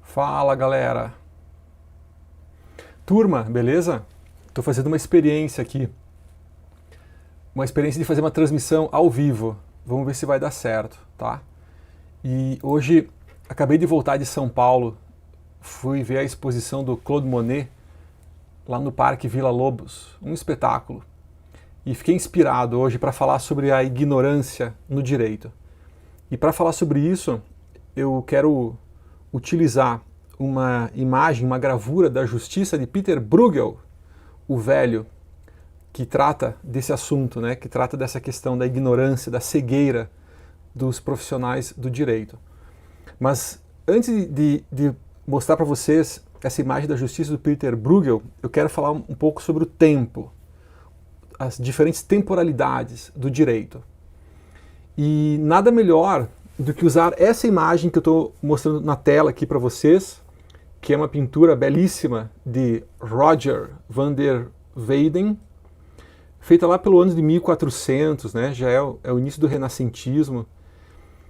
Fala, galera! Turma, beleza? Estou fazendo uma experiência aqui. Uma experiência de fazer uma transmissão ao vivo. Vamos ver se vai dar certo, tá? E hoje acabei de voltar de São Paulo. Fui ver a exposição do Claude Monet lá no Parque Vila Lobos. Um espetáculo. E fiquei inspirado hoje para falar sobre a ignorância no direito. E para falar sobre isso, eu quero utilizar uma imagem, uma gravura da Justiça de Peter Bruegel, o velho, que trata desse assunto, né? Que trata dessa questão da ignorância, da cegueira dos profissionais do direito. Mas antes de mostrar para vocês essa imagem da Justiça do Peter Bruegel, eu quero falar um pouco sobre o tempo, as diferentes temporalidades do direito. E nada melhor do que usar essa imagem que eu estou mostrando na tela aqui para vocês, que é uma pintura belíssima de Roger van der Weyden, feita lá pelo ano de 1400, né? Já é o início do renascentismo.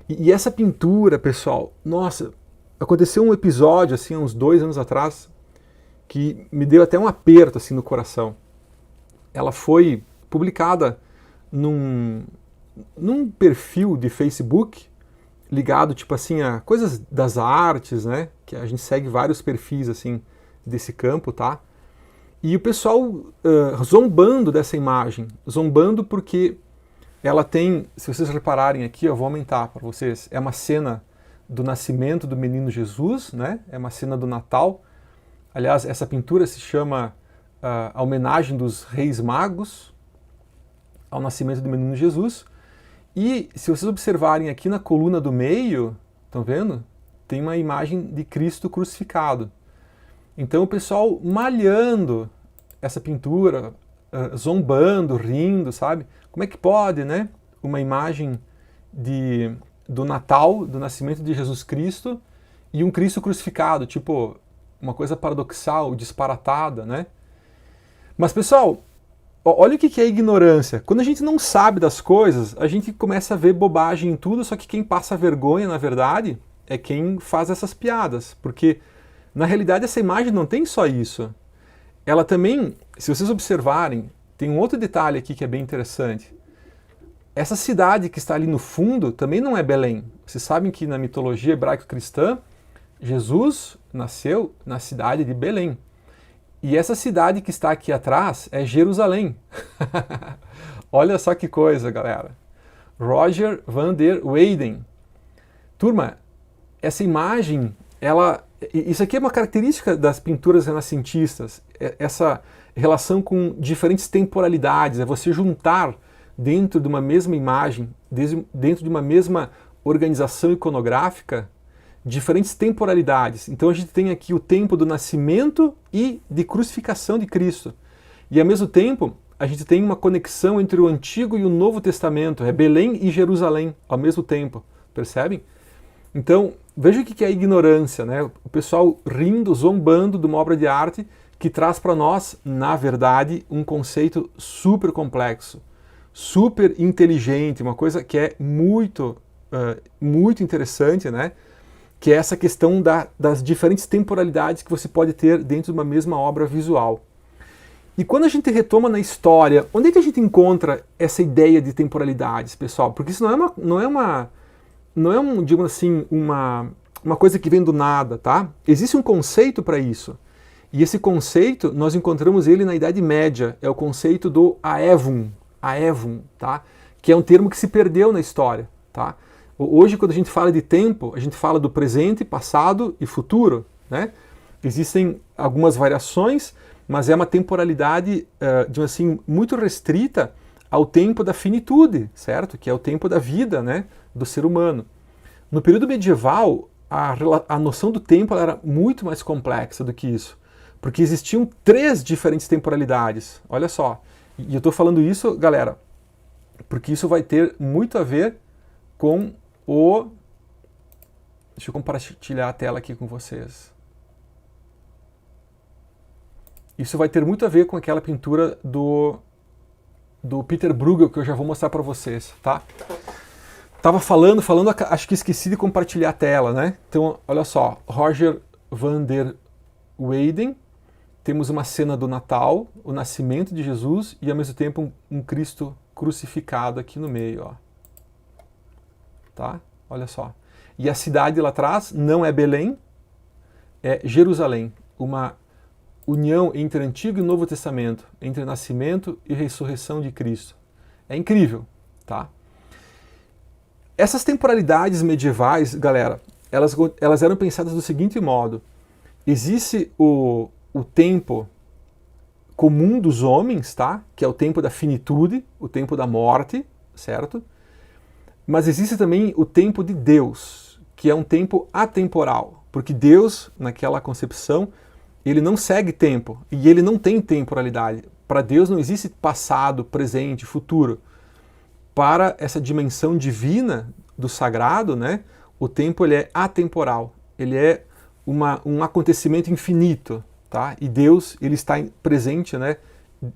E essa pintura, pessoal, nossa, aconteceu um episódio, assim, há uns 2 anos atrás, que me deu até um aperto, assim, no coração. Ela foi publicada num perfil de Facebook, ligado, tipo assim, a coisas das artes, né? Que a gente segue vários perfis, assim, desse campo, tá? E o pessoal zombando dessa imagem. Zombando porque ela tem, se vocês repararem aqui, eu vou aumentar para vocês, é uma cena do nascimento do menino Jesus, né? É uma cena do Natal. Aliás, essa pintura se chama a homenagem dos Reis Magos ao nascimento do menino Jesus. E se vocês observarem aqui na coluna do meio, estão vendo? Tem uma imagem de Cristo crucificado. Então o pessoal malhando essa pintura, zombando, rindo, sabe? Como é que pode, né? Uma imagem do Natal, do nascimento de Jesus Cristo, e um Cristo crucificado, tipo, uma coisa paradoxal, disparatada, né? Mas, pessoal, olha o que é ignorância. Quando a gente não sabe das coisas, a gente começa a ver bobagem em tudo, só que quem passa vergonha, na verdade, é quem faz essas piadas. Porque, na realidade, essa imagem não tem só isso. Ela também, se vocês observarem, tem um outro detalhe aqui que é bem interessante. Essa cidade que está ali no fundo também não é Belém. Vocês sabem que na mitologia hebraico-cristã, Jesus nasceu na cidade de Belém. E essa cidade que está aqui atrás é Jerusalém. Olha só que coisa, galera. Roger van der Weyden. Turma, essa imagem, isso aqui é uma característica das pinturas renascentistas, essa relação com diferentes temporalidades, é você juntar dentro de uma mesma imagem, dentro de uma mesma organização iconográfica, diferentes temporalidades. Então a gente tem aqui o tempo do nascimento e de crucificação de Cristo. E ao mesmo tempo, a gente tem uma conexão entre o Antigo e o Novo Testamento, é Belém e Jerusalém ao mesmo tempo, percebem? Então, veja o que é a ignorância, né? O pessoal rindo, zombando de uma obra de arte que traz para nós, na verdade, um conceito super complexo, super inteligente, uma coisa que é muito interessante, né? Que é essa questão das diferentes temporalidades que você pode ter dentro de uma mesma obra visual. E quando a gente retoma na história, onde é que a gente encontra essa ideia de temporalidades, pessoal? Porque isso não é digamos assim, uma coisa que vem do nada, tá? Existe um conceito para isso. E esse conceito, nós encontramos ele na Idade Média, é o conceito do aevum, tá? Que é um termo que se perdeu na história, tá? Hoje, quando a gente fala de tempo, a gente fala do presente, passado e futuro, né? Existem algumas variações, mas é uma temporalidade, digamos assim, muito restrita ao tempo da finitude, certo? Que é o tempo da vida, né? Do ser humano. No período medieval, a noção do tempo era muito mais complexa do que isso, porque existiam 3 diferentes temporalidades. Olha só. E eu estou falando isso, galera, porque isso vai ter muito a ver com Deixa eu compartilhar a tela aqui com vocês. Isso vai ter muito a ver com aquela pintura do Peter Bruegel, que eu já vou mostrar para vocês, tá? Tava falando, acho que esqueci de compartilhar a tela, né? Então, olha só, Roger van der Weyden, temos uma cena do Natal, o nascimento de Jesus e ao mesmo tempo um Cristo crucificado aqui no meio, ó. Tá? Olha só. E a cidade lá atrás não é Belém, é Jerusalém, uma união entre Antigo e Novo Testamento, entre nascimento e ressurreição de Cristo. É incrível, tá? Essas temporalidades medievais, galera, elas eram pensadas do seguinte modo: existe o tempo comum dos homens, tá? Que é o tempo da finitude, o tempo da morte, certo? Mas existe também o tempo de Deus, que é um tempo atemporal, porque Deus, naquela concepção, ele não segue tempo e ele não tem temporalidade. Para Deus não existe passado, presente, futuro. Para essa dimensão divina do sagrado, né, o tempo ele é atemporal, ele é um acontecimento infinito, tá? E Deus ele está presente, né,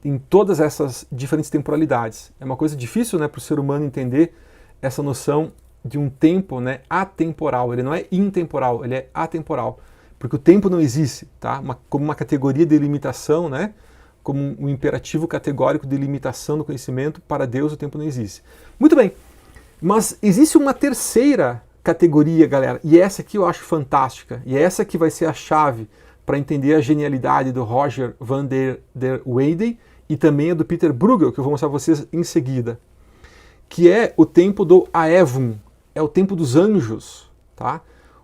em todas essas diferentes temporalidades. É uma coisa difícil, né, para o ser humano entender essa noção de um tempo, né, atemporal. Ele não é intemporal, ele é atemporal, porque o tempo não existe, tá? Como uma categoria de limitação, né? Como um imperativo categórico de limitação do conhecimento, para Deus o tempo não existe. Muito bem, mas existe uma terceira categoria, galera, e essa aqui eu acho fantástica, e essa que vai ser a chave para entender a genialidade do Roger van der Weyden e também a do Peter Bruegel, que eu vou mostrar para vocês em seguida, que é o tempo do Aevum, é o tempo dos anjos, tá?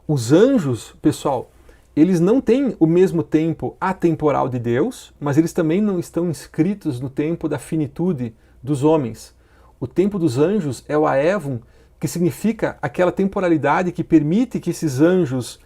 Os anjos, pessoal, eles não têm o mesmo tempo atemporal de Deus, mas eles também não estão inscritos no tempo da finitude dos homens. O tempo dos anjos é o Aevum, que significa aquela temporalidade que permite que esses anjos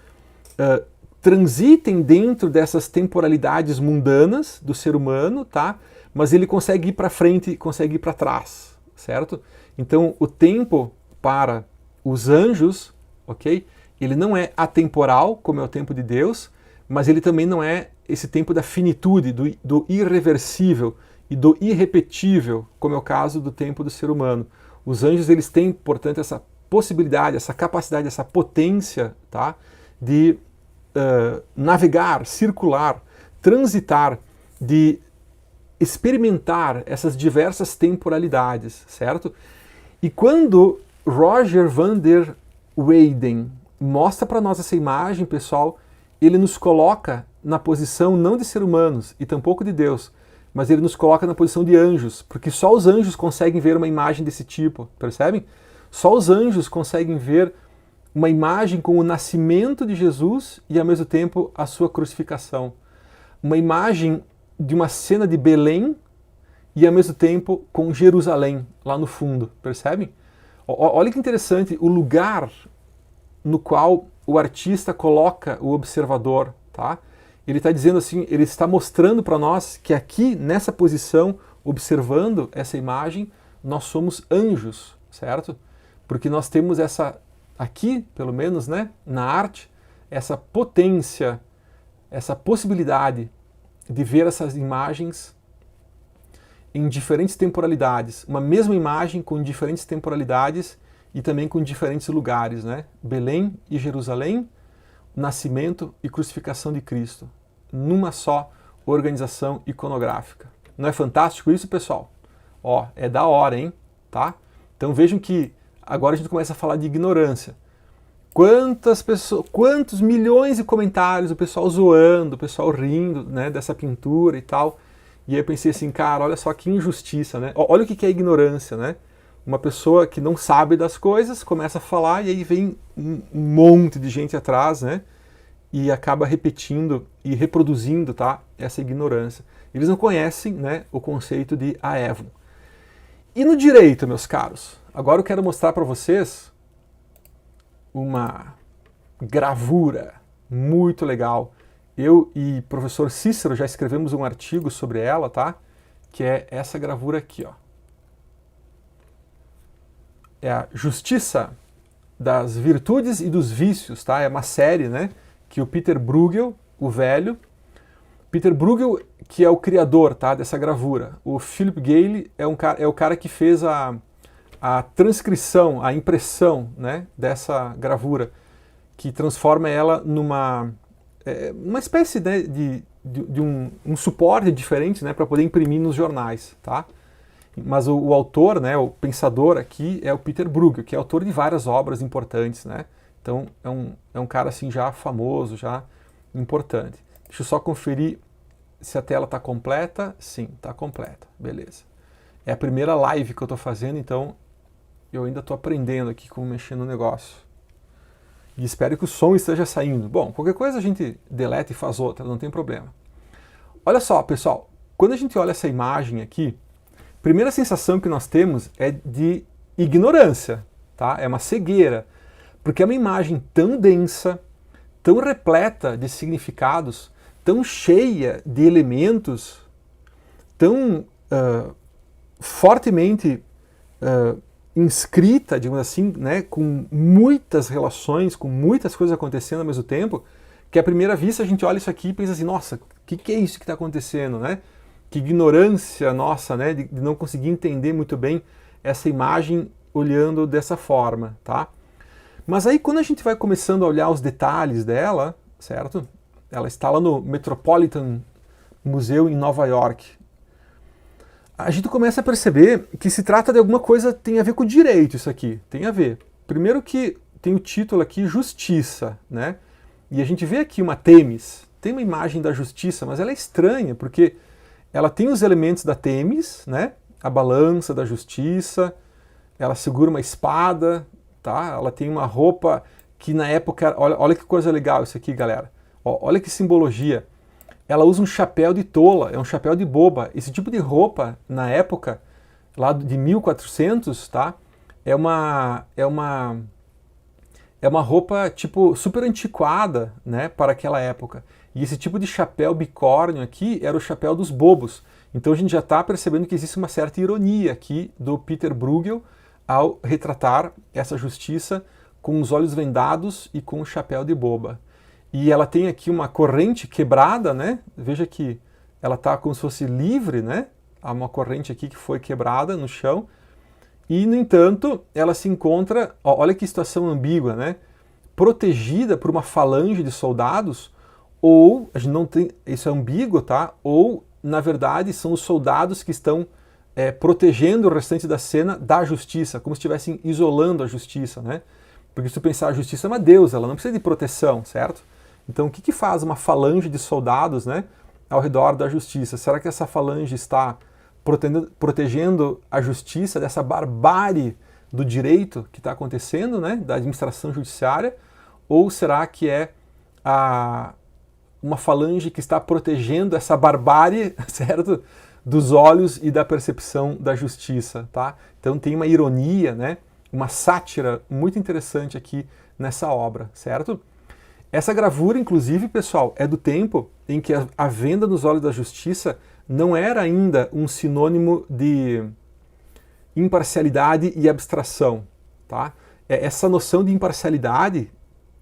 transitem dentro dessas temporalidades mundanas do ser humano, tá? Mas ele consegue ir para frente, consegue ir para trás, certo? Então, o tempo para os anjos, ok? Ele não é atemporal, como é o tempo de Deus, mas ele também não é esse tempo da finitude, do irreversível e do irrepetível, como é o caso do tempo do ser humano. Os anjos eles têm, portanto, essa possibilidade, essa capacidade, essa potência, tá? De navegar, circular, transitar, de experimentar essas diversas temporalidades, certo? E quando Roger van der Weyden mostra para nós essa imagem, pessoal, ele nos coloca na posição não de ser humanos e tampouco de Deus, mas ele nos coloca na posição de anjos, porque só os anjos conseguem ver uma imagem desse tipo, percebem? Só os anjos conseguem ver uma imagem com o nascimento de Jesus e ao mesmo tempo a sua crucificação. Uma imagem de uma cena de Belém e ao mesmo tempo com Jerusalém lá no fundo, percebem? Olha que interessante o lugar no qual o artista coloca o observador, tá? Ele está dizendo assim, ele está mostrando para nós que aqui, nessa posição, observando essa imagem, nós somos anjos, certo? Porque nós temos essa, aqui, pelo menos, né, na arte, essa potência, essa possibilidade de ver essas imagens em diferentes temporalidades. Uma mesma imagem com diferentes temporalidades e também com diferentes lugares, né? Belém e Jerusalém, nascimento e crucificação de Cristo, numa só organização iconográfica. Não é fantástico isso, pessoal? Ó, é da hora, hein? Tá? Então vejam que agora a gente começa a falar de ignorância. Quantas pessoas, quantos milhões de comentários, o pessoal zoando, o pessoal rindo, né, dessa pintura e tal. E aí eu pensei assim, cara, olha só que injustiça, né? Olha o que é ignorância, né? Uma pessoa que não sabe das coisas começa a falar e aí vem um monte de gente atrás, né? E acaba repetindo e reproduzindo, tá? Essa ignorância. Eles não conhecem, né, o conceito de Aevum. E no direito, meus caros? Agora eu quero mostrar para vocês uma gravura muito legal. Eu e o professor Cícero já escrevemos um artigo sobre ela, tá? Que é essa gravura aqui, ó. É a Justiça das Virtudes e dos Vícios, tá? É uma série, né? Que o Peter Bruegel, o velho, Peter Bruegel, que é o criador, tá? Dessa gravura. O Philip Gale é o cara que fez a transcrição, a impressão, né? Dessa gravura, que transforma ela numa uma espécie, né, de um suporte diferente, né, para poder imprimir nos jornais, tá? Mas o autor, né, o pensador aqui é o Peter Bruegel, que é autor de várias obras importantes, né? Então é um cara assim já famoso, já importante. Deixa eu só conferir se a tela está completa. Sim, está completa. Beleza. É a primeira live que eu estou fazendo, então eu ainda estou aprendendo aqui como mexer no negócio. E espero que o som esteja saindo. Bom, qualquer coisa a gente deleta e faz outra, não tem problema. Olha só, pessoal, quando a gente olha essa imagem aqui, a primeira sensação que nós temos é de ignorância, tá? É uma cegueira, porque é uma imagem tão densa, tão repleta de significados, tão cheia de elementos, tão fortemente inscrita, digamos assim, né, com muitas relações, com muitas coisas acontecendo ao mesmo tempo, que à primeira vista a gente olha isso aqui e pensa assim, nossa, o que é isso que está acontecendo, né? Que ignorância nossa, né, de não conseguir entender muito bem essa imagem olhando dessa forma, tá? Mas aí quando a gente vai começando a olhar os detalhes dela, certo? Ela está lá no Metropolitan Museum em Nova York. A gente começa a perceber que se trata de alguma coisa que tem a ver com direito isso aqui, tem a ver. Primeiro que tem o título aqui Justiça, né? E a gente vê aqui uma Temis, tem uma imagem da justiça, mas ela é estranha, porque ela tem os elementos da Temis, né? A balança da justiça, ela segura uma espada, tá? Ela tem uma roupa que na época, olha que coisa legal isso aqui, galera. Olha que simbologia. Ela usa um chapéu de tola, é um chapéu de boba. Esse tipo de roupa, na época, lá de 1400, tá? É uma roupa, tipo, super antiquada, né, para aquela época. E esse tipo de chapéu bicórnio aqui era o chapéu dos bobos. Então a gente já está percebendo que existe uma certa ironia aqui do Peter Bruegel ao retratar essa justiça com os olhos vendados e com o chapéu de boba. E ela tem aqui uma corrente quebrada, né? Veja que ela está como se fosse livre, né? Há uma corrente aqui que foi quebrada no chão. E, no entanto, ela se encontra, olha que situação ambígua, né? Protegida por uma falange de soldados, ou, a gente não tem, isso é ambíguo, tá? Ou, na verdade, são os soldados que estão protegendo o restante da cena da justiça, como se estivessem isolando a justiça, né? Porque se tu pensar, a justiça é uma deusa, ela não precisa de proteção, certo? Então, o que faz uma falange de soldados, né, ao redor da justiça? Será que essa falange está protegendo a justiça dessa barbárie do direito que está acontecendo, né, da administração judiciária? Ou será que é uma falange que está protegendo essa barbárie, certo, dos olhos e da percepção da justiça, tá? Então tem uma ironia, né, uma sátira muito interessante aqui nessa obra, certo? Essa gravura, inclusive, pessoal, é do tempo em que a venda nos olhos da justiça não era ainda um sinônimo de imparcialidade e abstração, tá? Essa noção de imparcialidade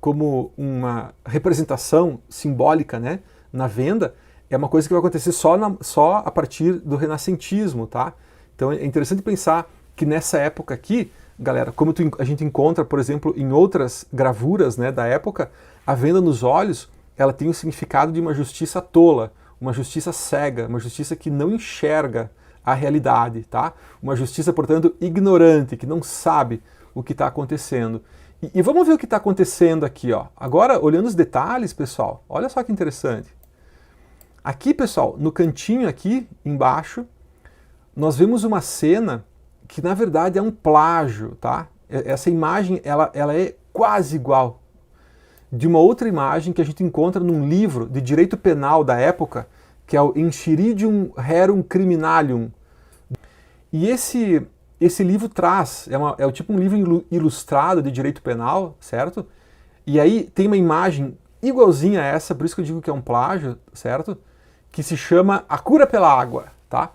como uma representação simbólica, né, na venda, é uma coisa que vai acontecer só a partir do renascentismo, tá? Então é interessante pensar que nessa época aqui, galera, como a gente encontra, por exemplo, em outras gravuras, né, da época, a venda nos olhos, ela tem o significado de uma justiça tola, uma justiça cega, uma justiça que não enxerga a realidade, tá? Uma justiça, portanto, ignorante, que não sabe o que está acontecendo. E vamos ver o que está acontecendo aqui, ó. Agora, olhando os detalhes, pessoal, olha só que interessante. Aqui, pessoal, no cantinho aqui, embaixo, nós vemos uma cena que, na verdade, é um plágio, tá? Essa imagem, ela é quase igual de uma outra imagem que a gente encontra num livro de direito penal da época, que é o Enchiridium Rerum Criminalium. E esse livro traz, é tipo um livro ilustrado de direito penal, certo? E aí tem uma imagem igualzinha a essa, por isso que eu digo que é um plágio, certo? Que se chama A Cura pela Água, tá?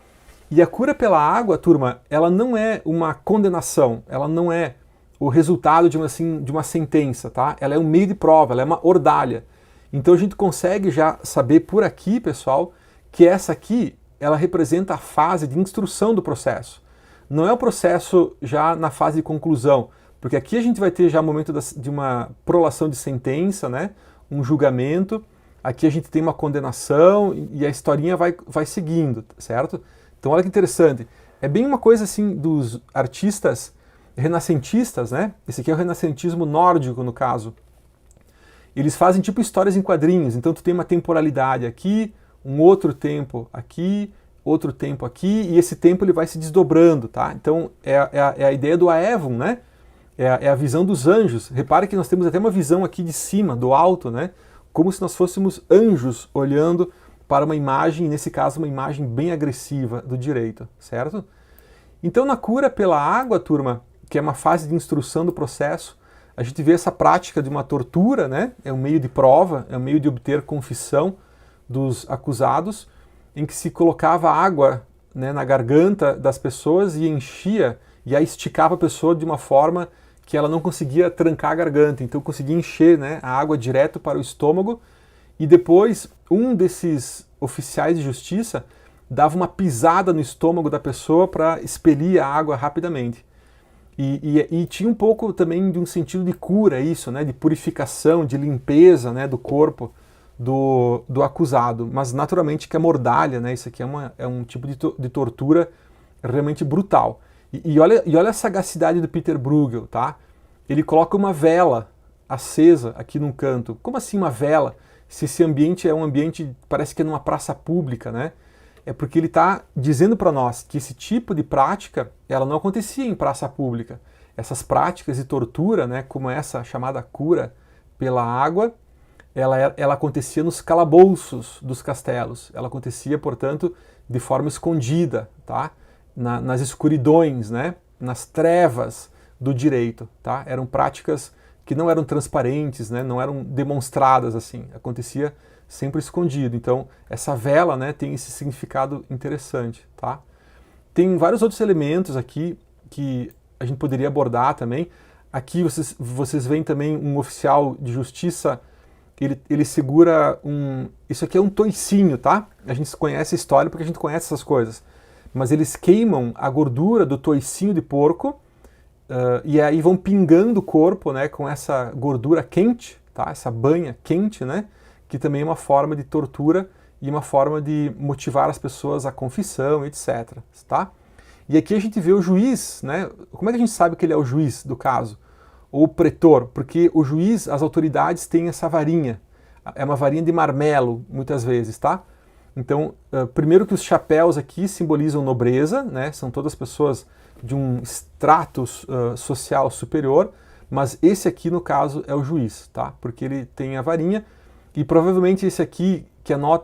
E a cura pela água, turma, ela não é uma condenação, ela não é o resultado de uma sentença, tá? Ela é um meio de prova, ela é uma ordalha. Então a gente consegue já saber por aqui, pessoal, que essa aqui, ela representa a fase de instrução do processo. Não é o processo já na fase de conclusão, porque aqui a gente vai ter já o momento de uma prolação de sentença, né? Um julgamento, aqui a gente tem uma condenação e a historinha vai seguindo, certo? Então olha que interessante, é bem uma coisa assim dos artistas renascentistas, né? Esse aqui é o renascentismo nórdico no caso. Eles fazem tipo histórias em quadrinhos, então tu tem uma temporalidade aqui, um outro tempo aqui, outro tempo aqui, e esse tempo ele vai se desdobrando, tá? Então é a ideia do Aevon, né? É a visão dos anjos. Repare que nós temos até uma visão aqui de cima, do alto, né? Como se nós fôssemos anjos olhando para uma imagem, nesse caso uma imagem bem agressiva do direito, certo? Então na cura pela água, turma, que é uma fase de instrução do processo, a gente vê essa prática de uma tortura, né? É um meio de prova, é um meio de obter confissão dos acusados, em que se colocava água, né, na garganta das pessoas e enchia, e aí esticava a pessoa de uma forma que ela não conseguia trancar a garganta, então conseguia encher, né, a água direto para o estômago, e depois um desses oficiais de justiça dava uma pisada no estômago da pessoa para expelir a água rapidamente. E tinha um pouco também de um sentido de cura isso, né, de purificação, de limpeza, né, do corpo do acusado, mas naturalmente que a mordalha, né, isso aqui é um tipo de tortura realmente brutal. E olha a sagacidade do Peter Bruegel, tá? Ele coloca uma vela acesa aqui num canto. Como assim uma vela? Se esse ambiente é um ambiente, parece que é numa praça pública, né? É porque ele está dizendo para nós que esse tipo de prática, ela não acontecia em praça pública. Essas práticas de tortura, né, como essa chamada cura pela água, ela acontecia nos calabouços dos castelos. Ela acontecia, portanto, de forma escondida, tá? Nas escuridões, né? Nas trevas do direito, tá? Eram práticas que não eram transparentes, né? Não eram demonstradas assim. Acontecia sempre escondido. Então, essa vela, né, tem esse significado interessante, tá? Tem vários outros elementos aqui que a gente poderia abordar também. Aqui vocês veem também um oficial de justiça. Ele segura isso aqui é um toicinho, tá? A gente conhece a história porque a gente conhece essas coisas. Mas eles queimam a gordura do toicinho de porco e aí vão pingando o corpo, né, com essa gordura quente, tá? Essa banha quente, né? Que também é uma forma de tortura e uma forma de motivar as pessoas à confissão, etc. Tá? E aqui a gente vê o juiz, né? Como é que a gente sabe que ele é o juiz do caso? Ou o pretor, porque o juiz, as autoridades têm essa varinha. É uma varinha de marmelo, muitas vezes, tá? Então, primeiro que os chapéus aqui simbolizam nobreza, né? São todas pessoas de um extrato social superior, mas esse aqui, no caso, é o juiz, tá? Porque ele tem a varinha, e provavelmente esse aqui,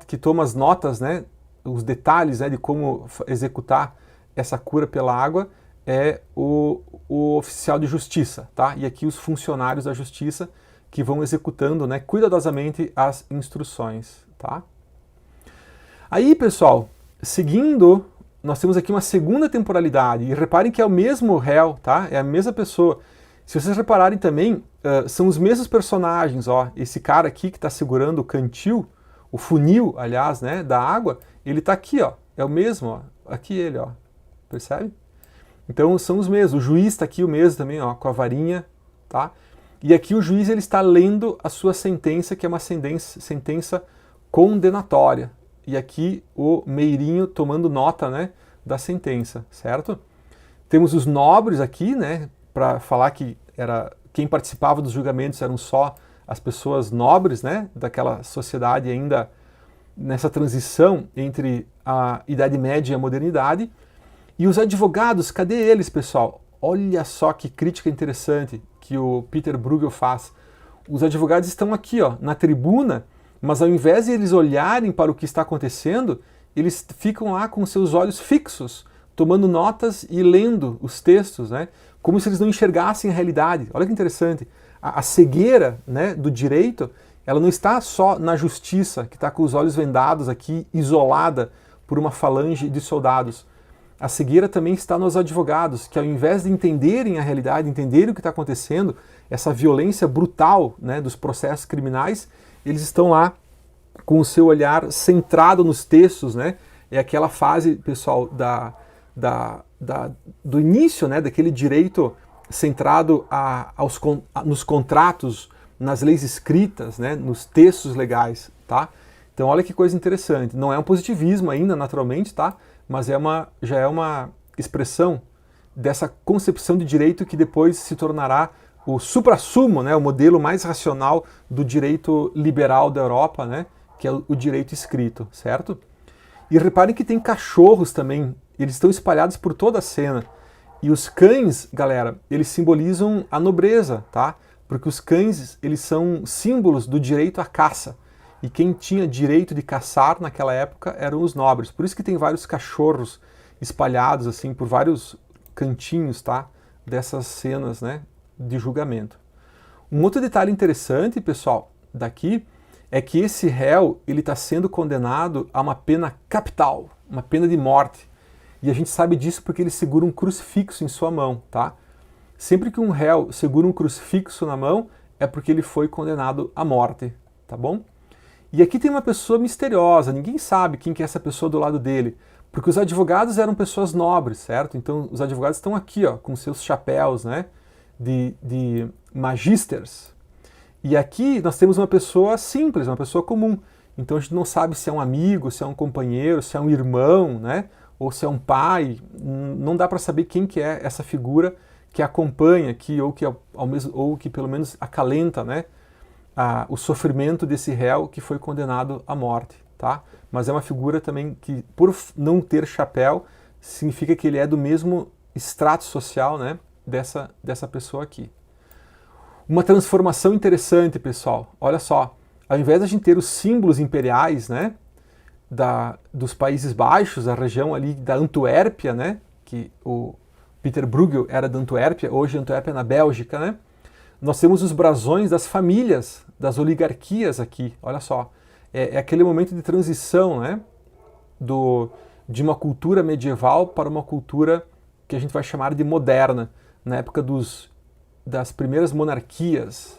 que toma as notas, né? Os detalhes, né, de como executar essa cura pela água, é o oficial de justiça, tá? E aqui os funcionários da justiça que vão executando, né, cuidadosamente as instruções, tá? Aí, pessoal, seguindo, nós temos aqui uma segunda temporalidade, e reparem que é o mesmo réu, tá? É a mesma pessoa. Se vocês repararem também, são os mesmos personagens, ó. Esse cara aqui que está segurando o cantil, o funil, aliás, né, da água, ele está aqui, ó. É o mesmo, ó. Aqui ele, ó. Percebe? Então são os mesmos. O juiz está aqui o mesmo também, ó, com a varinha, tá? E aqui o juiz ele está lendo a sua sentença, que é uma sentença condenatória. E aqui o meirinho tomando nota, né, da sentença, certo? Temos os nobres aqui, né, para falar que quem participava dos julgamentos eram só as pessoas nobres, né, daquela sociedade ainda nessa transição entre a Idade Média e a modernidade. E os advogados, cadê eles, pessoal? Olha só que crítica interessante que o Peter Bruegel faz. Os advogados estão aqui, ó, na tribuna, mas ao invés de eles olharem para o que está acontecendo, eles ficam lá com seus olhos fixos, tomando notas e lendo os textos, né? Como se eles não enxergassem a realidade. Olha que interessante. A cegueira, né, do direito, ela não está só na justiça, que está com os olhos vendados aqui, isolada por uma falange de soldados. A cegueira também está nos advogados, que ao invés de entenderem a realidade, entenderem o que está acontecendo, essa violência brutal, né, dos processos criminais, eles estão lá com o seu olhar centrado nos textos, né? É aquela fase, pessoal, do início, né, daquele direito centrado nos contratos, nas leis escritas, né, nos textos legais, tá? Então olha que coisa interessante. Não é um positivismo ainda, naturalmente, tá? Mas já é uma expressão dessa concepção de direito que depois se tornará o suprassumo, né, o modelo mais racional do direito liberal da Europa, né, que é o direito escrito, certo? E reparem que tem cachorros também, eles estão espalhados por toda a cena. E os cães, galera, eles simbolizam a nobreza, tá? Porque os cães, eles são símbolos do direito à caça. E quem tinha direito de caçar naquela época eram os nobres. Por isso que tem vários cachorros espalhados assim por vários cantinhos, tá? Dessas cenas, né, de julgamento. Um outro detalhe interessante, pessoal, daqui é que esse réu ele está sendo condenado a uma pena capital, uma pena de morte. E a gente sabe disso porque ele segura um crucifixo em sua mão, tá? Sempre que um réu segura um crucifixo na mão é porque ele foi condenado à morte, tá bom? E aqui tem uma pessoa misteriosa, ninguém sabe quem que é essa pessoa do lado dele, porque os advogados eram pessoas nobres, certo? Então os advogados estão aqui, ó, com seus chapéus, né, de magisters. E aqui nós temos uma pessoa simples, uma pessoa comum. Então a gente não sabe se é um amigo, se é um companheiro, se é um irmão, né, ou se é um pai. Não dá para saber quem que é essa figura que acompanha aqui, ou que pelo menos acalenta, né, o sofrimento desse réu que foi condenado à morte, tá? Mas é uma figura também que, por não ter chapéu, significa que ele é do mesmo extrato social, né, dessa pessoa aqui. Uma transformação interessante, pessoal. Olha só, ao invés de a gente ter os símbolos imperiais, né, dos Países Baixos, a região ali da Antuérpia, né, que o Peter Bruegel era da Antuérpia, hoje Antuérpia é na Bélgica, né? Nós temos os brasões das famílias, das oligarquias aqui, olha só. É aquele momento de transição, né, de uma cultura medieval para uma cultura que a gente vai chamar de moderna, na época das primeiras monarquias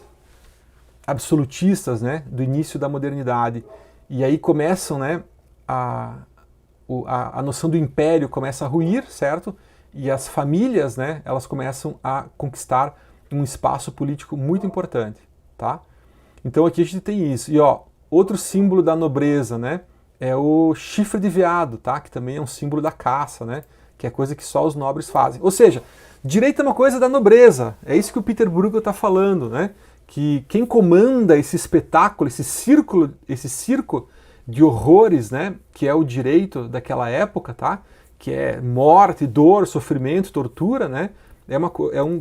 absolutistas, né, do início da modernidade. E aí começam, né, a noção do império começa a ruir, certo? E as famílias, né, elas começam a conquistar um espaço político muito importante, tá? Então aqui a gente tem isso. E ó, outro símbolo da nobreza, né, é o chifre de veado, tá? Que também é um símbolo da caça, né? Que é coisa que só os nobres fazem. Ou seja, direito é uma coisa da nobreza. É isso que o Peter Bruegel está falando, né? Que quem comanda esse espetáculo, esse circo de horrores, né? Que é o direito daquela época, tá? Que é morte, dor, sofrimento, tortura, né?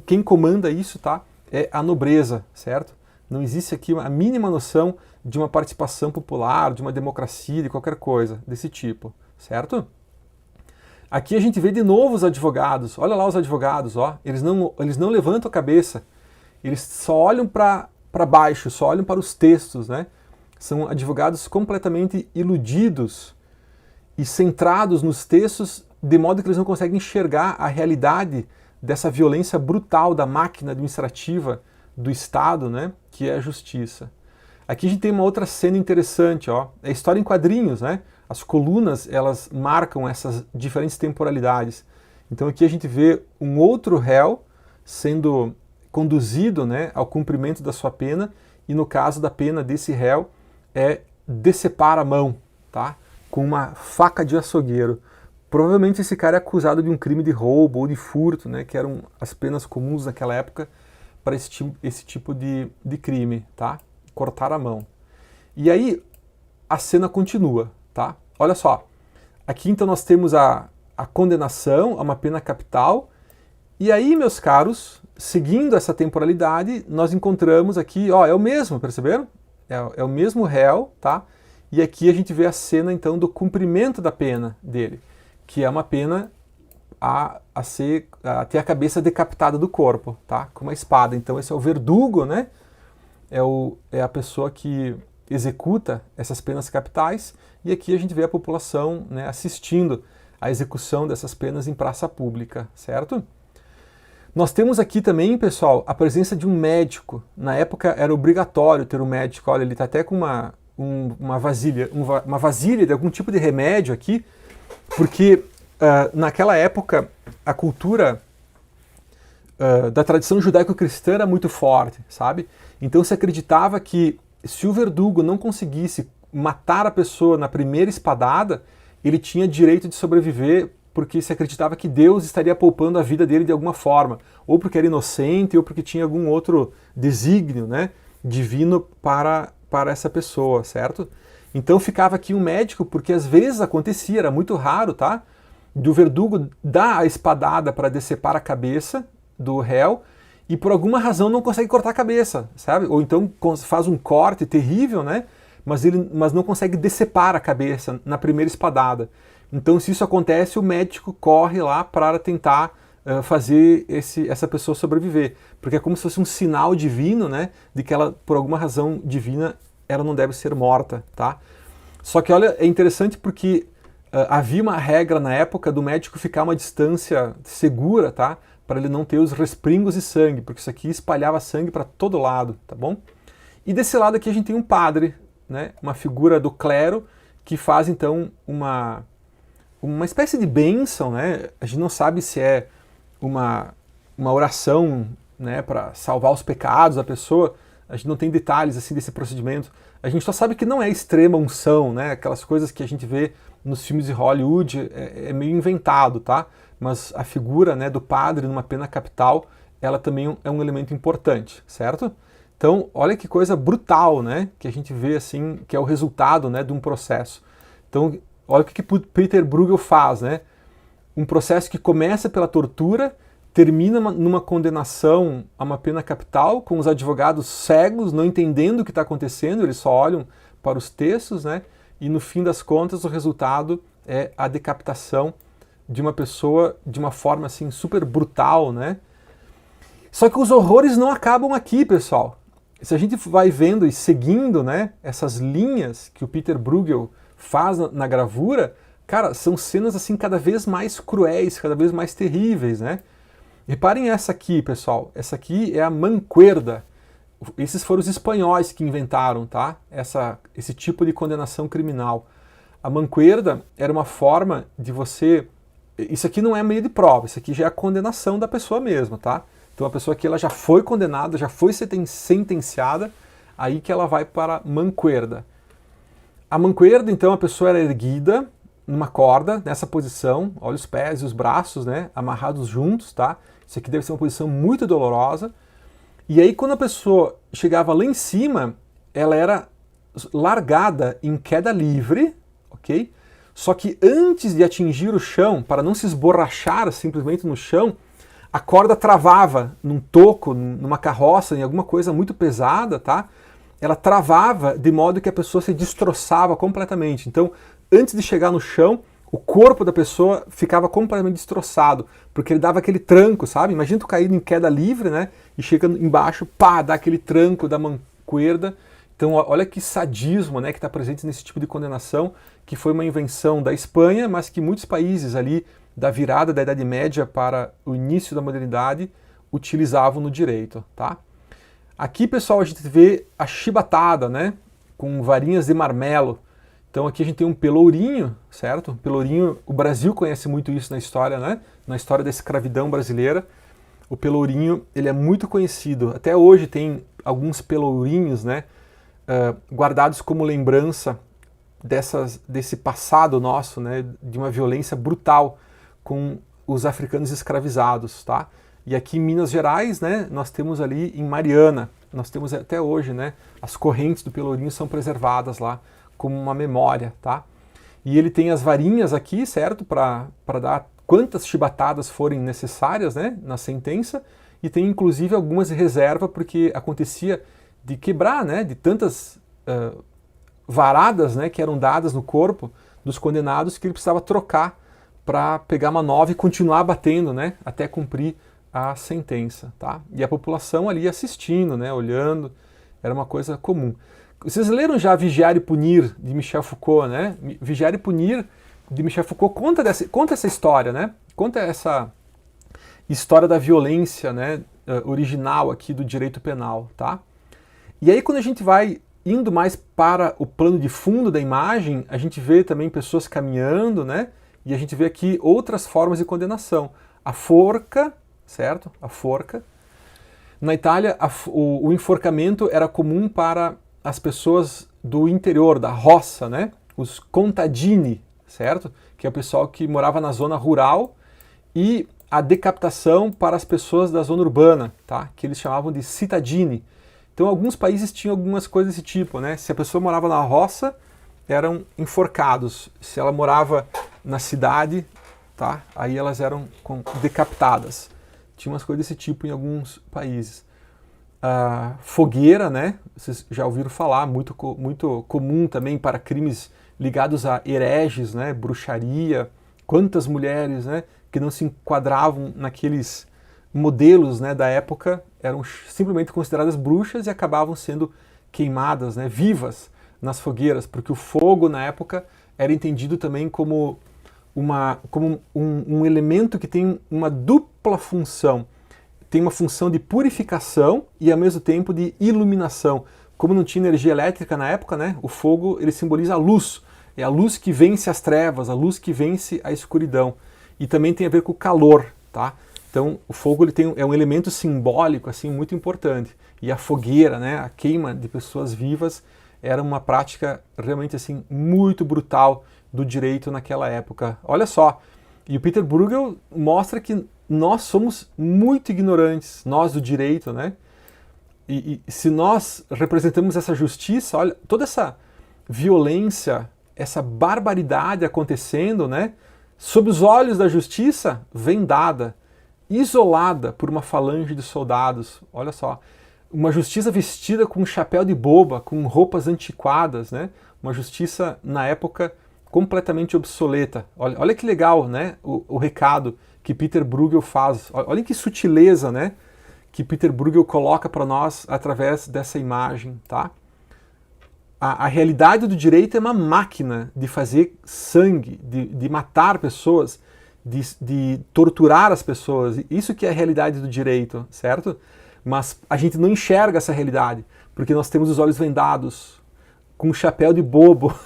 Quem comanda isso, tá? É a nobreza, certo? Não existe aqui a mínima noção de uma participação popular, de uma democracia, de qualquer coisa desse tipo, certo? Aqui a gente vê de novo os advogados. Olha lá os advogados, ó. Eles não levantam a cabeça. Eles só olham para baixo, só olham para os textos, né? São advogados completamente iludidos e centrados nos textos, de modo que eles não conseguem enxergar a realidade dessa violência brutal da máquina administrativa do Estado, né, que é a justiça. Aqui a gente tem uma outra cena interessante, ó, é a história em quadrinhos, né? As colunas, elas marcam essas diferentes temporalidades. Então aqui a gente vê um outro réu sendo conduzido, né, ao cumprimento da sua pena, e no caso da pena desse réu é decepar a mão, tá? Com uma faca de açougueiro. Provavelmente esse cara é acusado de um crime de roubo ou de furto, né, que eram as penas comuns naquela época para esse tipo de crime, tá? Cortar a mão. E aí a cena continua, tá? Olha só, aqui então nós temos a condenação a uma pena capital, e aí, meus caros, seguindo essa temporalidade, nós encontramos aqui, ó, é o mesmo, perceberam? É o mesmo réu, tá? E aqui a gente vê a cena então do cumprimento da pena dele, que é uma pena a ter a cabeça decapitada do corpo, tá? Com uma espada. Então esse é o verdugo, né? É a pessoa que executa essas penas capitais, e aqui a gente vê a população, né, assistindo à execução dessas penas em praça pública, certo? Nós temos aqui também, pessoal, a presença de um médico. Na época era obrigatório ter um médico. Olha, ele está até com uma vasilha de algum tipo de remédio aqui, porque naquela época a cultura da tradição judaico-cristã era muito forte, sabe? Então se acreditava que se o verdugo não conseguisse matar a pessoa na primeira espadada, ele tinha direito de sobreviver, porque se acreditava que Deus estaria poupando a vida dele de alguma forma, ou porque era inocente, ou porque tinha algum outro desígnio, né, divino para essa pessoa, certo? Então ficava aqui um médico, porque às vezes acontecia, era muito raro, tá? Do verdugo dar a espadada para decepar a cabeça do réu, e por alguma razão não consegue cortar a cabeça, sabe? Ou então faz um corte terrível, né? Mas não consegue decepar a cabeça na primeira espadada. Então, se isso acontece, o médico corre lá para tentar fazer essa pessoa sobreviver. Porque é como se fosse um sinal divino, né? De que ela, por alguma razão divina, ela não deve ser morta, tá? Só que, olha, é interessante porque havia uma regra na época do médico ficar a uma distância segura, tá? Para ele não ter os respingos de sangue, porque isso aqui espalhava sangue para todo lado, tá bom? E desse lado aqui a gente tem um padre, né? Uma figura do clero que faz então uma espécie de bênção, né? A gente não sabe se é uma oração, né, para salvar os pecados da pessoa. A gente não tem detalhes assim desse procedimento. A gente só sabe que não é extrema unção, né? Aquelas coisas que a gente vê nos filmes de Hollywood é meio inventado, tá? Mas a figura, né, do padre numa pena capital, ela também é um elemento importante, certo? Então, olha que coisa brutal, né, que a gente vê assim, que é o resultado, né, de um processo. Então, olha o que Peter Bruegel faz, né? Um processo que começa pela tortura, termina numa condenação a uma pena capital, com os advogados cegos, não entendendo o que está acontecendo, eles só olham para os textos, né? E no fim das contas, o resultado é a decapitação de uma pessoa de uma forma assim super brutal, né? Só que os horrores não acabam aqui, pessoal. Se a gente vai vendo e seguindo, né, essas linhas que o Peter Bruegel faz na gravura, cara, são cenas assim cada vez mais cruéis, cada vez mais terríveis, né? Reparem essa aqui, pessoal. Essa aqui é a mancuerda. Esses foram os espanhóis que inventaram, tá? Esse tipo de condenação criminal. A mancuerda era uma forma de você... Isso aqui não é meio de prova, isso aqui já é a condenação da pessoa mesmo, tá? Então a pessoa aqui ela já foi condenada, já foi sentenciada, aí que ela vai para a mancuerda. A mancuerda, então, a pessoa era erguida numa corda, nessa posição, olha os pés e os braços, né, amarrados juntos, tá? Isso aqui deve ser uma posição muito dolorosa. E aí quando a pessoa chegava lá em cima, ela era largada em queda livre, ok? Só que antes de atingir o chão, para não se esborrachar simplesmente no chão, a corda travava num toco, numa carroça, em alguma coisa muito pesada, tá? Ela travava de modo que a pessoa se destroçava completamente. Então, antes de chegar no chão, o corpo da pessoa ficava completamente destroçado, porque ele dava aquele tranco, sabe? Imagina tu cair em queda livre, né? E chega embaixo, pá, dá aquele tranco da mancuerda. Então, olha que sadismo, né, que está presente nesse tipo de condenação, que foi uma invenção da Espanha, mas que muitos países ali da virada da Idade Média para o início da modernidade utilizavam no direito, tá? Aqui, pessoal, a gente vê a chibatada, né, com varinhas de marmelo. Então aqui a gente tem um pelourinho, certo? Pelourinho, o Brasil conhece muito isso na história, né? Na história da escravidão brasileira. O pelourinho, ele é muito conhecido. Até hoje tem alguns pelourinhos, né, guardados como lembrança desse passado nosso, né, de uma violência brutal com os africanos escravizados, tá? E aqui em Minas Gerais, né, nós temos ali em Mariana, nós temos até hoje, né, as correntes do pelourinho são preservadas lá como uma memória, tá? E ele tem as varinhas aqui, certo, para dar quantas chibatadas forem necessárias, né, na sentença, e tem inclusive algumas de reserva porque acontecia de quebrar, né, de tantas varadas, né, que eram dadas no corpo dos condenados que ele precisava trocar para pegar uma nova e continuar batendo, né, até cumprir a sentença, tá? E a população ali assistindo, né, olhando, era uma coisa comum. Vocês leram já Vigiar e Punir, de Michel Foucault, né? Vigiar e Punir, de Michel Foucault, conta essa história, né? Conta essa história da violência, né, original aqui do direito penal, tá? E aí quando a gente vai indo mais para o plano de fundo da imagem, a gente vê também pessoas caminhando, né? E a gente vê aqui outras formas de condenação. A forca, certo? A forca. Na Itália, o enforcamento era comum para as pessoas do interior, da roça, né? Os contadini, certo? Que é o pessoal que morava na zona rural, e a decapitação para as pessoas da zona urbana, tá? Que eles chamavam de cittadini. Então, alguns países tinham algumas coisas desse tipo, né? Se a pessoa morava na roça, eram enforcados. Se ela morava na cidade, tá? Aí elas eram decapitadas. Tinha umas coisas desse tipo em alguns países. A fogueira, né? Vocês já ouviram falar, muito comum também para crimes ligados a hereges, né? Bruxaria. Quantas mulheres, né? Que não se enquadravam naqueles modelos, né, da época, eram simplesmente consideradas bruxas e acabavam sendo queimadas, né, vivas nas fogueiras, porque o fogo na época era entendido também como um elemento que tem uma dupla função. Tem uma função de purificação e ao mesmo tempo de iluminação. Como não tinha energia elétrica na época, né, o fogo ele simboliza a luz. É a luz que vence as trevas, a luz que vence a escuridão. E também tem a ver com o calor, tá? Então, o fogo ele é um elemento simbólico assim muito importante. E a fogueira, né, a queima de pessoas vivas, era uma prática realmente assim muito brutal do direito naquela época. Olha só, e o Peter Bruegel mostra que nós somos muito ignorantes, nós do direito, né? E se nós representamos essa justiça, olha, toda essa violência, essa barbaridade acontecendo, né? Sob os olhos da justiça, vendada, isolada por uma falange de soldados. Olha só, uma justiça vestida com um chapéu de boba, com roupas antiquadas, né? Uma justiça, na época, completamente obsoleta. Olha que legal, né? O recado que Peter Bruegel faz. Olha que sutileza, né? Que Peter Bruegel coloca para nós através dessa imagem, tá? A realidade do direito é uma máquina de fazer sangue, de matar pessoas, de torturar as pessoas. Isso que é a realidade do direito, certo? Mas a gente não enxerga essa realidade, porque nós temos os olhos vendados, com um chapéu de bobo,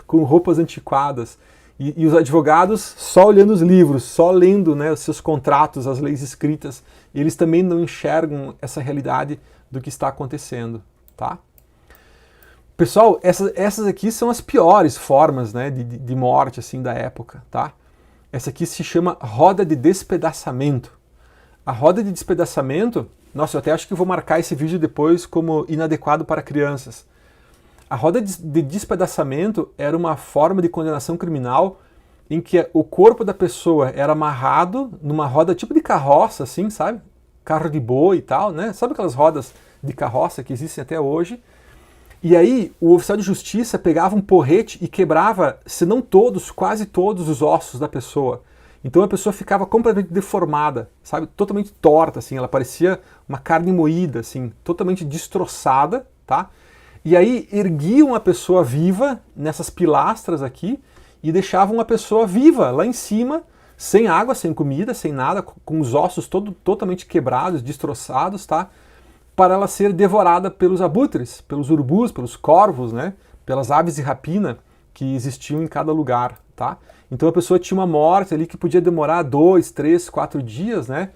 com roupas antiquadas. E os advogados só olhando os livros, só lendo, né, os seus contratos, as leis escritas. E eles também não enxergam essa realidade do que está acontecendo, tá? Pessoal, essas aqui são as piores formas, né, de morte assim, da época, tá? Essa aqui se chama roda de despedaçamento. A roda de despedaçamento, nossa, eu até acho que vou marcar esse vídeo depois como inadequado para crianças. A roda de despedaçamento era uma forma de condenação criminal em que o corpo da pessoa era amarrado numa roda tipo de carroça, assim, sabe? Carro de boi e tal, né? Sabe aquelas rodas de carroça que existem até hoje? E aí o oficial de justiça pegava um porrete e quebrava, se não todos, quase todos os ossos da pessoa. Então a pessoa ficava completamente deformada, sabe? Totalmente torta, assim. Ela parecia uma carne moída, assim, totalmente destroçada, tá? E aí erguiam a pessoa viva nessas pilastras aqui e deixavam a pessoa viva lá em cima, sem água, sem comida, sem nada, com os ossos totalmente quebrados, destroçados, tá? Para ela ser devorada pelos abutres, pelos urubus, pelos corvos, né? Pelas aves de rapina que existiam em cada lugar, tá? Então a pessoa tinha uma morte ali que podia demorar 2, 3, 4 dias, né?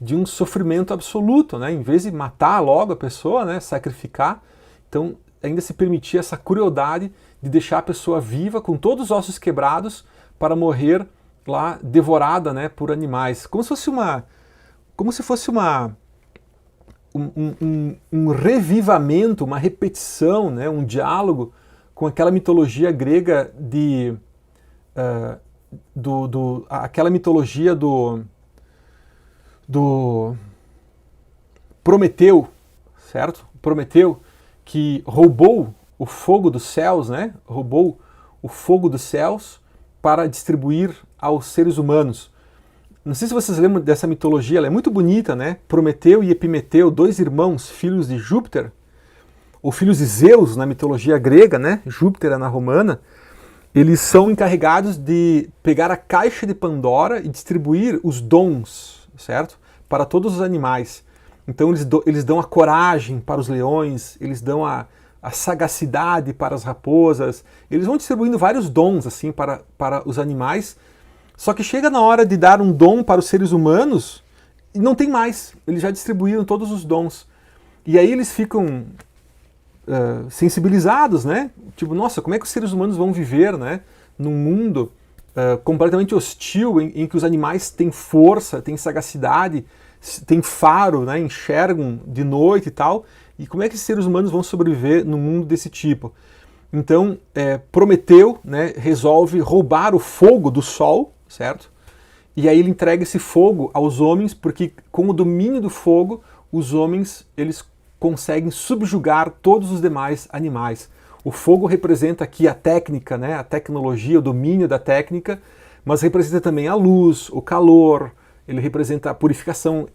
De um sofrimento absoluto, né? Em vez de matar logo a pessoa, né? Sacrificar, então ainda se permitia essa crueldade de deixar a pessoa viva com todos os ossos quebrados para morrer lá devorada, né? Por animais, como se fosse um revivamento, uma repetição, né, um diálogo com aquela mitologia grega aquela mitologia do Prometeu, certo? Prometeu que roubou o fogo dos céus, né? Roubou o fogo dos céus para distribuir aos seres humanos. Não sei se vocês lembram dessa mitologia, ela é muito bonita, né? Prometeu e Epimeteu, 2 irmãos, filhos de Júpiter, ou filhos de Zeus na mitologia grega, né? Júpiter na romana. Eles são encarregados de pegar a caixa de Pandora e distribuir os dons, certo? Para todos os animais. Então eles dão a coragem para os leões, eles dão a sagacidade para as raposas, eles vão distribuindo vários dons assim para os animais. Só que chega na hora de dar um dom para os seres humanos e não tem mais. Eles já distribuíram todos os dons. E aí eles ficam sensibilizados, né? Tipo, nossa, como é que os seres humanos vão viver, né? Num mundo completamente hostil, em que os animais têm força, têm sagacidade, têm faro, né? Enxergam de noite e tal. E como é que os seres humanos vão sobreviver num mundo desse tipo? Então, Prometeu, né, resolve roubar o fogo do sol, certo? E aí ele entrega esse fogo aos homens, porque com o domínio do fogo, os homens eles conseguem subjugar todos os demais animais. O fogo representa aqui a técnica, né, a tecnologia, o domínio da técnica, mas representa também a luz, o calor, ele representa a purificação.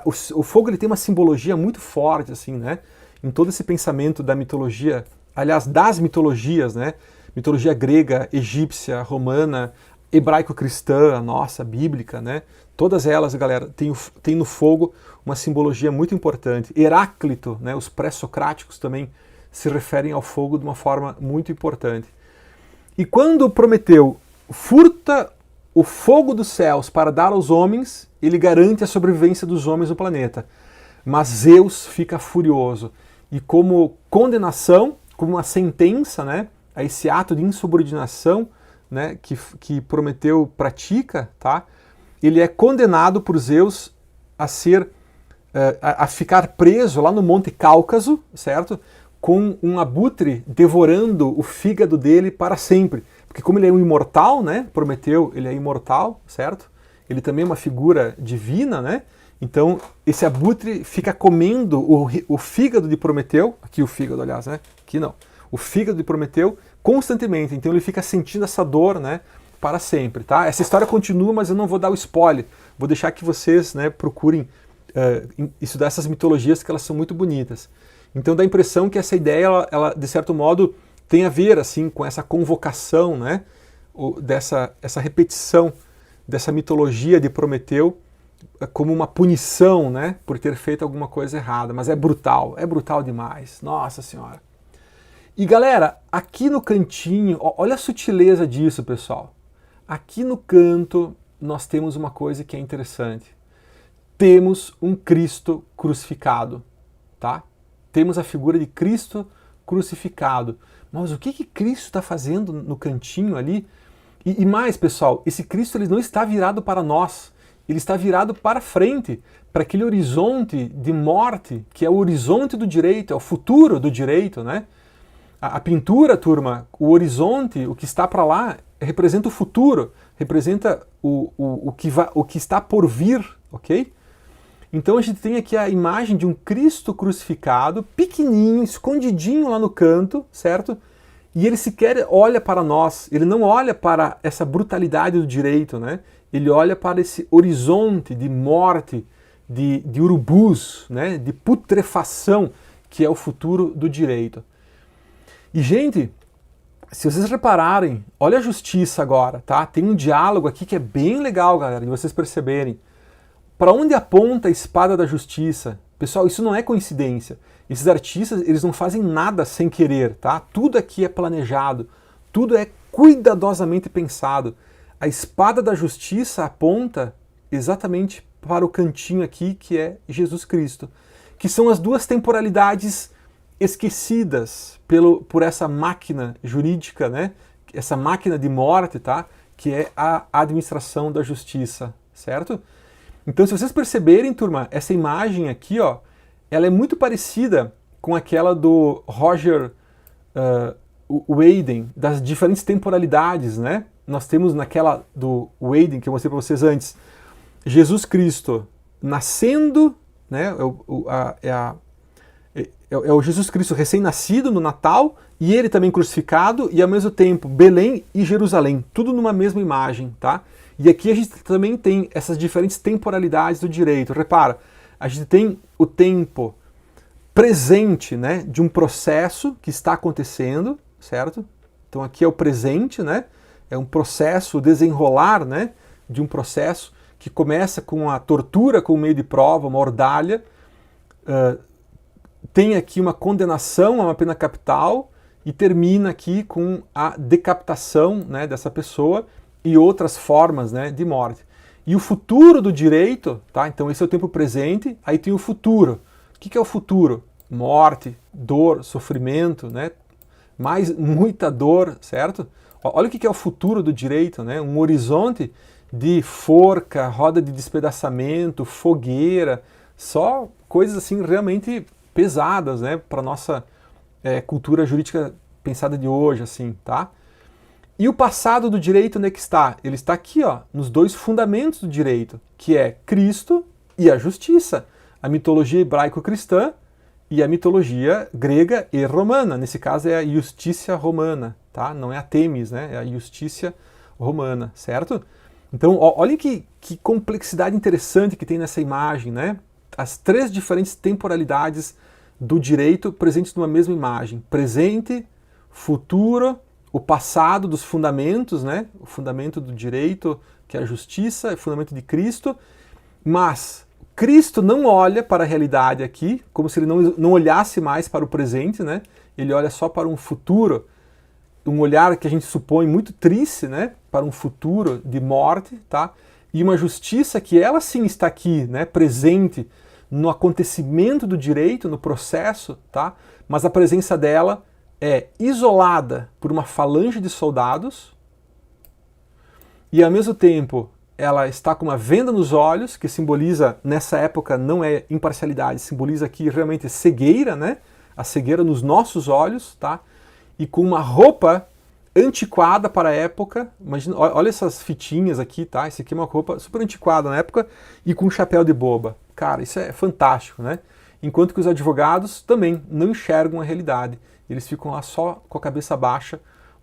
O fogo ele tem uma simbologia muito forte, assim, né, em todo esse pensamento da mitologia, aliás, das mitologias, né, mitologia grega, egípcia, romana, hebraico-cristã, a nossa, bíblica, né? Todas elas, galera, tem no fogo uma simbologia muito importante. Heráclito, né, os pré-socráticos também se referem ao fogo de uma forma muito importante. E quando Prometeu furta o fogo dos céus para dar aos homens, ele garante a sobrevivência dos homens no planeta. Mas Zeus fica furioso. E como condenação, como uma sentença, né, a esse ato de insubordinação, né, que Prometeu pratica, tá? Ele é condenado por Zeus a ficar preso lá no Monte Cáucaso, certo? Com um abutre devorando o fígado dele para sempre. Porque como ele é um imortal, né? Prometeu, ele é imortal, certo? Ele também é uma figura divina, né? Então esse abutre fica comendo o fígado de Prometeu, aqui o fígado, aliás, né? Aqui não. O fígado de Prometeu constantemente, então ele fica sentindo essa dor, né, para sempre, tá? Essa história continua, mas eu não vou dar o spoiler, vou deixar que vocês, né, procurem estudar essas mitologias, que elas são muito bonitas. Então dá a impressão que essa ideia, ela de certo modo, tem a ver, assim, com essa convocação, né, essa repetição dessa mitologia de Prometeu como uma punição, né, por ter feito alguma coisa errada, mas é brutal demais, nossa senhora. E galera, aqui no cantinho, olha a sutileza disso, pessoal. Aqui no canto nós temos uma coisa que é interessante. Temos um Cristo crucificado, tá? Temos a figura de Cristo crucificado. Mas o que Cristo está fazendo no cantinho ali? E mais, pessoal, esse Cristo ele não está virado para nós. Ele está virado para frente, para aquele horizonte de morte, que é o horizonte do direito, é o futuro do direito, né? A pintura, turma, o horizonte, o que está para lá, representa o futuro, representa o que está por vir, ok? Então a gente tem aqui a imagem de um Cristo crucificado, pequenininho, escondidinho lá no canto, certo? E ele sequer olha para nós, ele não olha para essa brutalidade do direito, né? Ele olha para esse horizonte de morte, de urubus, né? De putrefação, que é o futuro do direito. E, gente, se vocês repararem, olha a justiça agora, tá? Tem um diálogo aqui que é bem legal, galera, de vocês perceberem. Para onde aponta a espada da justiça? Pessoal, isso não é coincidência. Esses artistas, eles não fazem nada sem querer, tá? Tudo aqui é planejado, tudo é cuidadosamente pensado. A espada da justiça aponta exatamente para o cantinho aqui, que é Jesus Cristo, que são as duas temporalidades esquecidas por essa máquina jurídica, né? Essa máquina de morte, tá? Que é a administração da justiça, certo? Então, se vocês perceberem, turma, essa imagem aqui, ó, ela é muito parecida com aquela do Roger Whedon, das diferentes temporalidades, né? Nós temos naquela do Whedon, que eu mostrei para vocês antes, Jesus Cristo nascendo, né? É o Jesus Cristo recém-nascido no Natal, e ele também crucificado, e ao mesmo tempo Belém e Jerusalém, tudo numa mesma imagem, tá? E aqui a gente também tem essas diferentes temporalidades do direito. Repara, a gente tem o tempo presente, né, de um processo que está acontecendo, certo? Então aqui é o presente, né? É um processo, o desenrolar, né, de um processo que começa com a tortura como meio de prova, uma ordalha, tem aqui uma condenação a uma pena capital e termina aqui com a decapitação, né, dessa pessoa e outras formas, né, de morte. E o futuro do direito, tá? Então esse é o tempo presente, aí tem o futuro, que é o futuro? Morte, dor, sofrimento, né? Muita dor, certo? Olha o que é o futuro do direito, né? Um horizonte de forca, roda de despedaçamento, fogueira, só coisas assim realmente pesadas, né? Para a nossa cultura jurídica pensada de hoje, assim, tá? E o passado do direito, onde é que está? Ele está aqui, ó, nos dois fundamentos do direito, que é Cristo e a justiça. A mitologia hebraico-cristã e a mitologia grega e romana. Nesse caso é a Iustícia Romana, tá? Não é a Themis, né? É a Iustícia Romana, certo? Então, olhem que complexidade interessante que tem nessa imagem, né? As três diferentes temporalidades do direito presentes numa mesma imagem. Presente, futuro, o passado dos fundamentos, né? O fundamento do direito, que é a justiça, o fundamento de Cristo, mas Cristo não olha para a realidade aqui, como se ele não olhasse mais para o presente, né? Ele olha só para um futuro, um olhar que a gente supõe muito triste, né? Para um futuro de morte, tá? E uma justiça que ela sim está aqui, né? Presente no acontecimento do direito, no processo, tá? Mas a presença dela é isolada por uma falange de soldados e ao mesmo tempo ela está com uma venda nos olhos, que simboliza, nessa época, não é imparcialidade, simboliza aqui realmente cegueira, né? A cegueira nos nossos olhos, tá? E com uma roupa antiquada para a época. Imagina, olha essas fitinhas aqui, tá? Esse aqui é uma roupa super antiquada na época e com um chapéu de boba. Cara, isso é fantástico, né? Enquanto que os advogados também não enxergam a realidade. Eles ficam lá só com a cabeça baixa,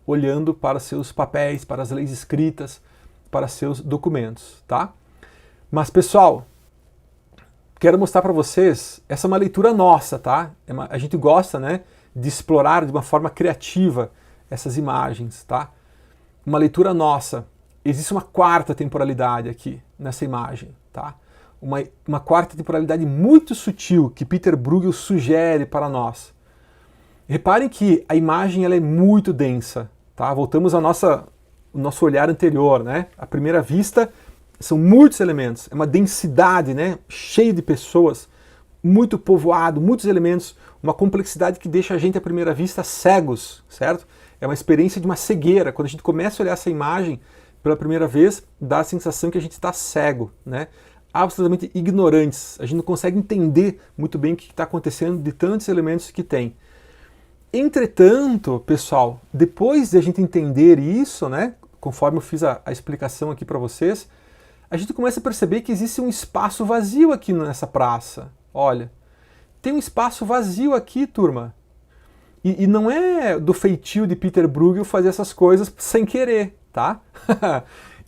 olhando para seus papéis, para as leis escritas, para seus documentos, tá? Mas, pessoal, quero mostrar para vocês, essa é uma leitura nossa, tá? A gente gosta, né, de explorar de uma forma criativa essas imagens, tá? Uma leitura nossa. Existe uma quarta temporalidade aqui, nessa imagem, tá? Uma quarta temporalidade muito sutil que Peter Bruegel sugere para nós. Reparem que a imagem ela é muito densa, tá? Voltamos ao nosso olhar anterior, né? À primeira vista, são muitos elementos, é uma densidade, né? Cheio de pessoas, muito povoado, muitos elementos, uma complexidade que deixa a gente à primeira vista cegos, certo? É uma experiência de uma cegueira. Quando a gente começa a olhar essa imagem pela primeira vez, dá a sensação que a gente está cego, né? Absolutamente ignorantes. A gente não consegue entender muito bem o que está acontecendo de tantos elementos que tem. Entretanto, pessoal, depois de a gente entender isso, né, conforme eu fiz a explicação aqui para vocês, a gente começa a perceber que existe um espaço vazio aqui nessa praça. Olha, tem um espaço vazio aqui, turma. E não é do feitio de Peter Bruegel fazer essas coisas sem querer, tá?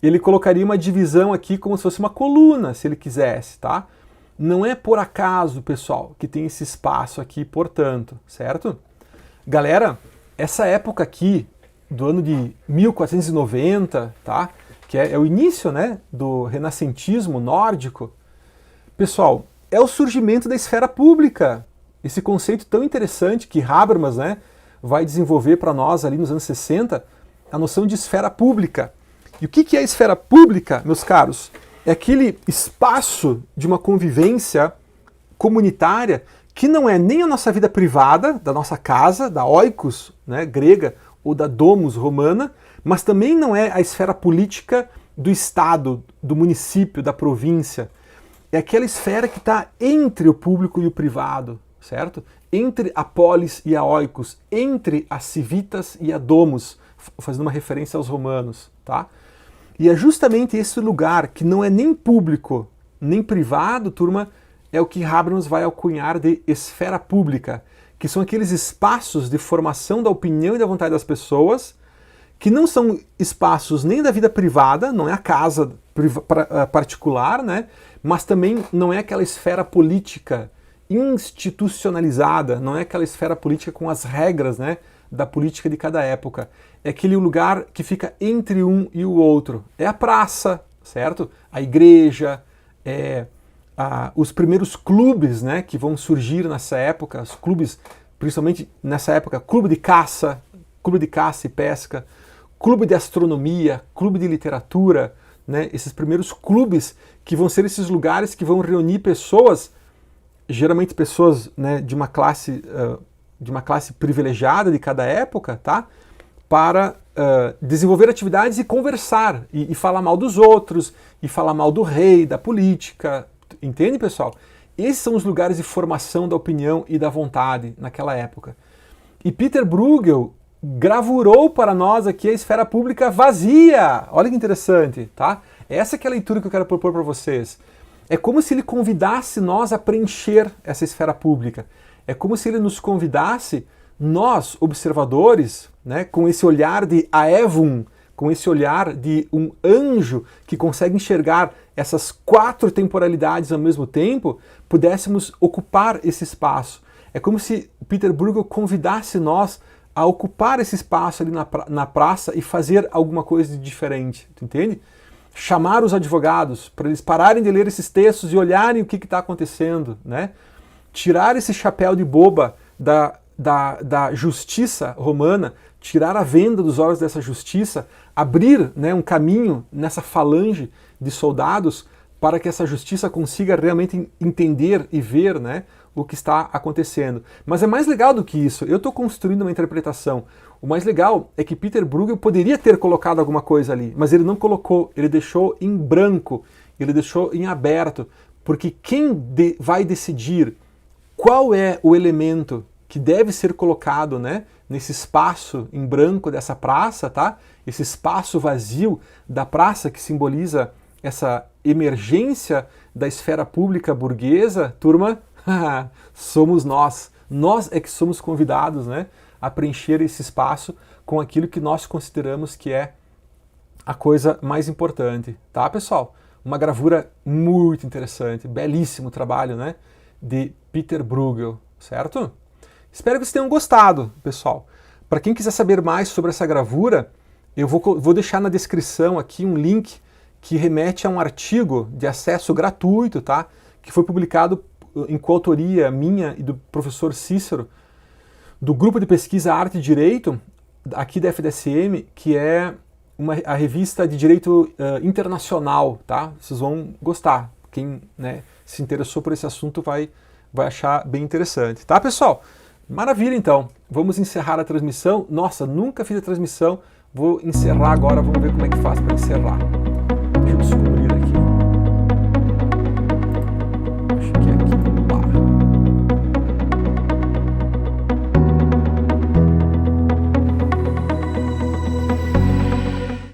Ele colocaria uma divisão aqui como se fosse uma coluna, se ele quisesse, tá? Não é por acaso, pessoal, que tem esse espaço aqui, portanto, certo? Galera, essa época aqui, do ano de 1490, tá? Que é o início, né, do renascentismo nórdico, pessoal, é o surgimento da esfera pública. Esse conceito tão interessante que Habermas, né, vai desenvolver para nós ali nos anos 60, a noção de esfera pública. E o que é a esfera pública, meus caros? É aquele espaço de uma convivência comunitária que não é nem a nossa vida privada, da nossa casa, da oikos, né, grega, ou da domus romana, mas também não é a esfera política do estado, do município, da província. É aquela esfera que está entre o público e o privado, certo? Entre a polis e a oikos, entre a civitas e a domus, fazendo uma referência aos romanos, tá? E é justamente esse lugar que não é nem público, nem privado, turma, é o que Habermas vai alcunhar de esfera pública, que são aqueles espaços de formação da opinião e da vontade das pessoas, que não são espaços nem da vida privada, não é a casa particular, né? Mas também não é aquela esfera política institucionalizada, não é aquela esfera política com as regras, né, da política de cada época. É aquele lugar que fica entre um e o outro. É a praça, certo? A igreja, os primeiros clubes, né, que vão surgir nessa época, os clubes, principalmente nessa época, clube de caça e pesca, clube de astronomia, clube de literatura, né, esses primeiros clubes que vão ser esses lugares que vão reunir pessoas geralmente pessoas, né, de uma classe privilegiada de cada época, tá? Para desenvolver atividades e conversar, e falar mal dos outros, e falar mal do rei, da política, entende, pessoal? Esses são os lugares de formação da opinião e da vontade naquela época. E Peter Bruegel gravurou para nós aqui a esfera pública vazia. Olha que interessante, tá? Essa que é a leitura que eu quero propor para vocês. É como se ele convidasse nós a preencher essa esfera pública. É como se ele nos convidasse, nós, observadores, né, com esse olhar de Aevum, com esse olhar de um anjo que consegue enxergar essas 4 temporalidades ao mesmo tempo, pudéssemos ocupar esse espaço. É como se Peter Bruegel convidasse nós a ocupar esse espaço ali na praça e fazer alguma coisa de diferente, tu entende? Chamar os advogados para eles pararem de ler esses textos e olharem o que está acontecendo, né? Tirar esse chapéu de boba da justiça romana, tirar a venda dos olhos dessa justiça, abrir, né, um caminho nessa falange de soldados para que essa justiça consiga realmente entender e ver, né, o que está acontecendo. Mas é mais legal do que isso. Eu estou construindo uma interpretação. O mais legal é que Peter Bruegel poderia ter colocado alguma coisa ali, mas ele não colocou, ele deixou em branco, ele deixou em aberto, porque quem vai decidir qual é o elemento que deve ser colocado, né, nesse espaço em branco dessa praça, tá? Esse espaço vazio da praça que simboliza essa emergência da esfera pública burguesa, turma, somos nós. Nós é que somos convidados, né, a preencher esse espaço com aquilo que nós consideramos que é a coisa mais importante, tá, pessoal? Uma gravura muito interessante, belíssimo trabalho, né, de Peter Bruegel, certo? Espero que vocês tenham gostado, pessoal. Para quem quiser saber mais sobre essa gravura, eu vou deixar na descrição aqui um link que remete a um artigo de acesso gratuito, tá? Que foi publicado em coautoria minha e do professor Cícero, do grupo de pesquisa Arte e Direito, aqui da FDSM, que é a revista de direito internacional, tá? Vocês vão gostar. Quem, né, se interessou por esse assunto vai achar bem interessante, tá, pessoal? Maravilha, então. Vamos encerrar a transmissão. Nossa, nunca fiz a transmissão. Vou encerrar agora, vamos ver como é que faz para encerrar. Desculpa.